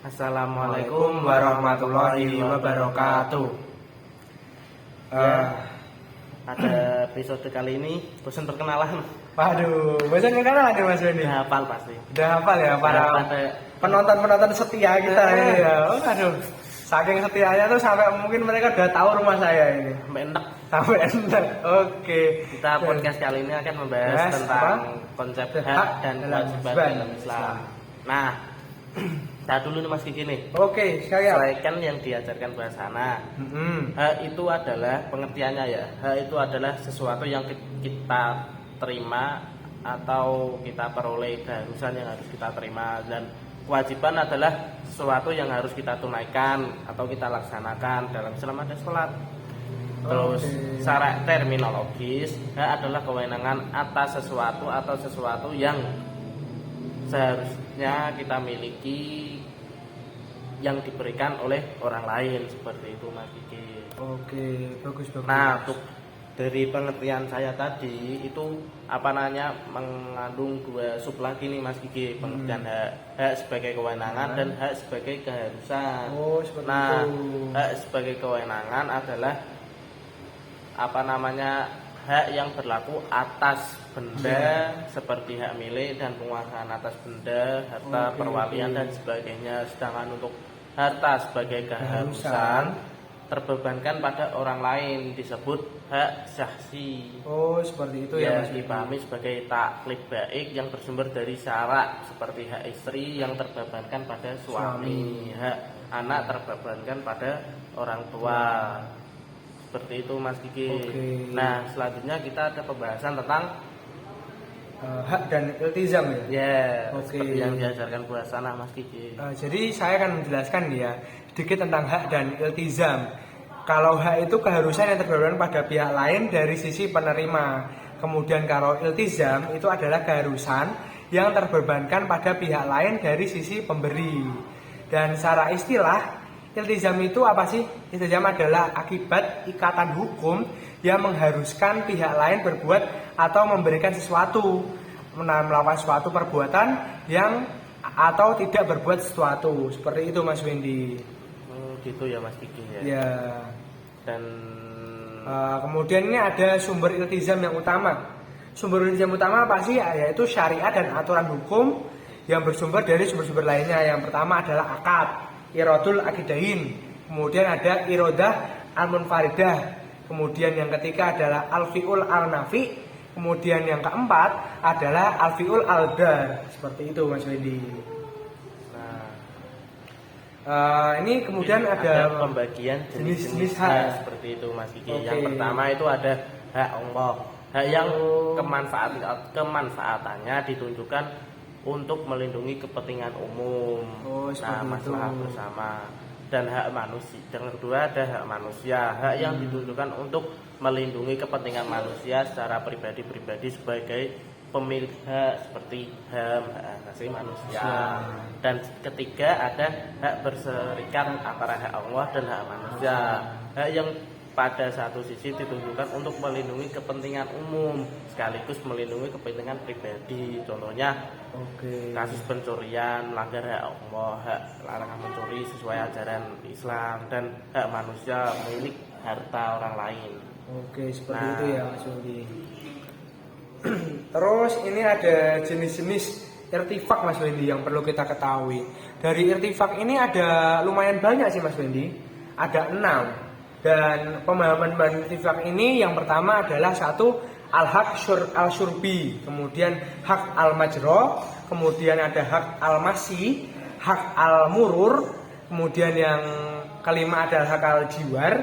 Assalamualaikum warahmatullahi wabarakatuh. Pada episode kali ini bosan perkenalan. Waduh, bosan perkenalan ya Mas Wendy? Udah hafal pasti. Udah hafal ya para penonton setia kita ini ya. Aduh, saking setianya tuh sampai mungkin mereka udah tahu rumah saya ini. Sampai enak. Oke. Kita podcast kali ini akan membahas tentang konsep hak dan kewajiban dalam Islam. Nah, kita dulu nih Mas Kiki nih. Oke, sekalian. Selaikan yang diajarkan bahasana. Hak itu adalah pengertiannya ya. Hak itu adalah sesuatu yang kita terima atau kita peroleh, keharusan yang harus kita terima, dan kewajiban adalah sesuatu yang harus kita tunaikan atau kita laksanakan. Dalam Islam ada sholat. Terus secara terminologis, hak adalah kewenangan atas sesuatu atau sesuatu yang seharusnya kita miliki yang diberikan oleh orang lain, seperti itu Mas Kiki. Oke, bagus. Nah, untuk dari pengertian saya tadi itu mengandung dua sub lagi nih Mas Kiki, pengertian hak sebagai kewenangan dan hak sebagai keharusan. Seperti nah, itu. Hak sebagai kewenangan adalah hak yang berlaku atas benda seperti hak milik dan penguasaan atas benda, harta, perwalian dan sebagainya. Sedangkan untuk harta sebagai keharusan terbebankan pada orang lain, disebut hak syahsi. Seperti itu ya Mas. Dipahami sebagai taklif baik yang bersumber dari syarak, seperti hak istri yang terbebankan pada suami, hak anak terbebankan pada orang tua. Seperti itu Mas Kiki. Nah, selanjutnya kita ada pembahasan tentang hak dan iltizam ya. Seperti yang diajarkan bahasana Mas Kiki. Jadi saya akan menjelaskan ya sedikit tentang hak dan iltizam. Kalau hak itu keharusan yang terbebankan pada pihak lain dari sisi penerima. Kemudian kalau iltizam itu adalah keharusan yang terbebankan pada pihak lain dari sisi pemberi. Dan secara istilah, iltizam itu apa sih? Iltizam adalah akibat ikatan hukum yang mengharuskan pihak lain berbuat atau memberikan sesuatu, melakukan suatu perbuatan yang atau tidak berbuat sesuatu. Seperti itu Mas Wendy. Gitu ya Mas Kiki ya. Ya. Dan kemudian ini ada sumber iltizam yang utama. Sumber iltizam utama apa sih? Yaitu syariat dan aturan hukum yang bersumber dari sumber-sumber lainnya. Yang pertama adalah akad, iradul akidain. Kemudian ada iradah al-munfaridah. Kemudian yang ketiga adalah al-fi'ul al-nafi. Kemudian yang keempat adalah al-fi'ul al-dar. Seperti itu Mas Wendy. Ini kemudian ada pembagian jenis-jenis hak seperti itu Mas Kiki. Yang pertama itu ada hak Allah. Hak yang kemanfaatannya ditunjukkan untuk melindungi kepentingan umum, masalah bersama. Dan hak manusia. Yang kedua ada hak manusia. Hak yang ditunjukkan untuk melindungi kepentingan manusia secara pribadi-pribadi sebagai pemilik hak, seperti hak asasi manusia. Dan ketiga ada hak berserikat antara hak Allah dan hak manusia. Hak yang pada satu sisi ditunjukkan untuk melindungi kepentingan umum sekaligus melindungi kepentingan pribadi. Contohnya kasus pencurian, melanggar hak Allah, hak larangan mencuri sesuai ajaran Islam, dan hak manusia milik harta orang lain. Seperti itu ya Mas Wendy. Terus ini ada jenis-jenis irtifak Mas Wendy yang perlu kita ketahui. Dari irtifak ini ada lumayan banyak sih Mas Wendy. Ada 6. Dan pemahaman irtifak ini yang pertama adalah satu al-haq al-syurbi, kemudian hak al-majro, kemudian ada hak al-masi, hak al-murur, kemudian yang kelima adalah hak al-jiwar,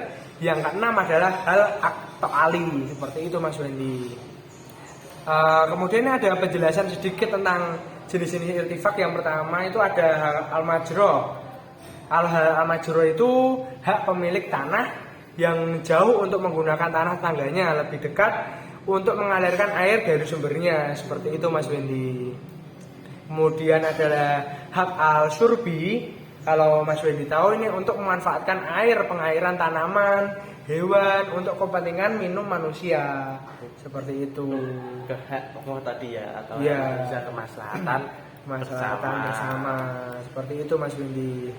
yang keenam adalah hal aktoali. Seperti itu Mas Wendy. Kemudian ada penjelasan sedikit tentang jenis-jenis irtifak. Yang pertama itu ada hak al-majro. Al-majro itu hak pemilik tanah yang jauh untuk menggunakan tanah tangganya lebih dekat untuk mengalirkan air dari sumbernya. Seperti itu Mas Wendy. Kemudian adalah hak al-syurbi. Kalau Mas Wendy tahu, ini untuk memanfaatkan air pengairan tanaman, hewan untuk kepentingan minum manusia. Seperti itu. Ke hak Allah tadi ya, atau bisa kemaslahatan kemaslahatan bersama. Seperti itu Mas Windy.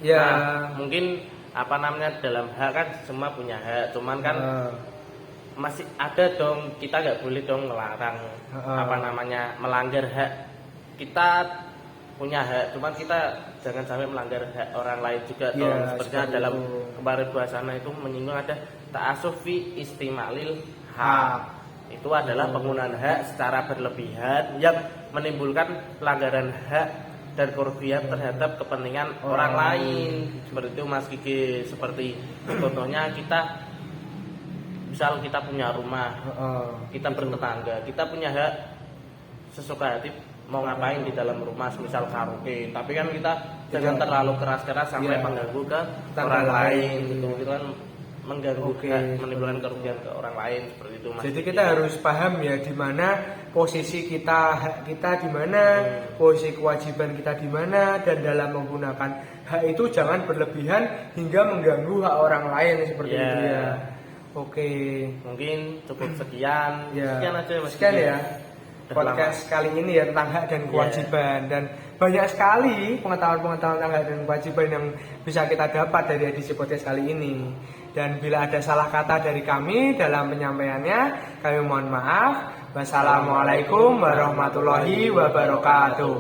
Ya, mungkin dalam hak kan semua punya hak, cuman kan masih ada dong, kita nggak boleh dong melarang melanggar hak. Kita punya hak, cuman kita jangan sampai melanggar hak orang lain juga dong. Sepertinya dalam kemarin bahasana itu menyinggung ada ta'assuf fi istimalil hak. Itu adalah penggunaan hak secara berlebihan yang menimbulkan pelanggaran hak dan kerugian terhadap kepentingan orang lain. Seperti itu Mas Kiki. Seperti contohnya misal kita punya rumah, kita bertetangga, kita punya hak sesuka hati mau ngapain di dalam rumah, misal karaoke, tapi kan kita jangan terlalu keras-keras sampai mengganggu ke orang lain gitu. Itu kan mengganggu, menimbulkan kerugian ke orang lain, seperti itu Mas. Jadi kita harus paham ya di mana posisi kita, hak kita di mana, posisi kewajiban kita di mana, dan dalam menggunakan hak itu jangan berlebihan hingga mengganggu hak orang lain seperti itu ya. Oke, mungkin cukup sekian. Sekian aja Mas. Sekian ya podcast kali ini ya tentang hak dan kewajiban, dan banyak sekali pengetahuan-pengetahuan tentang hak dan kewajiban yang bisa kita dapat dari edisi podcast kali ini. Dan bila ada salah kata dari kami dalam penyampaiannya, kami mohon maaf. Wassalamualaikum warahmatullahi wabarakatuh.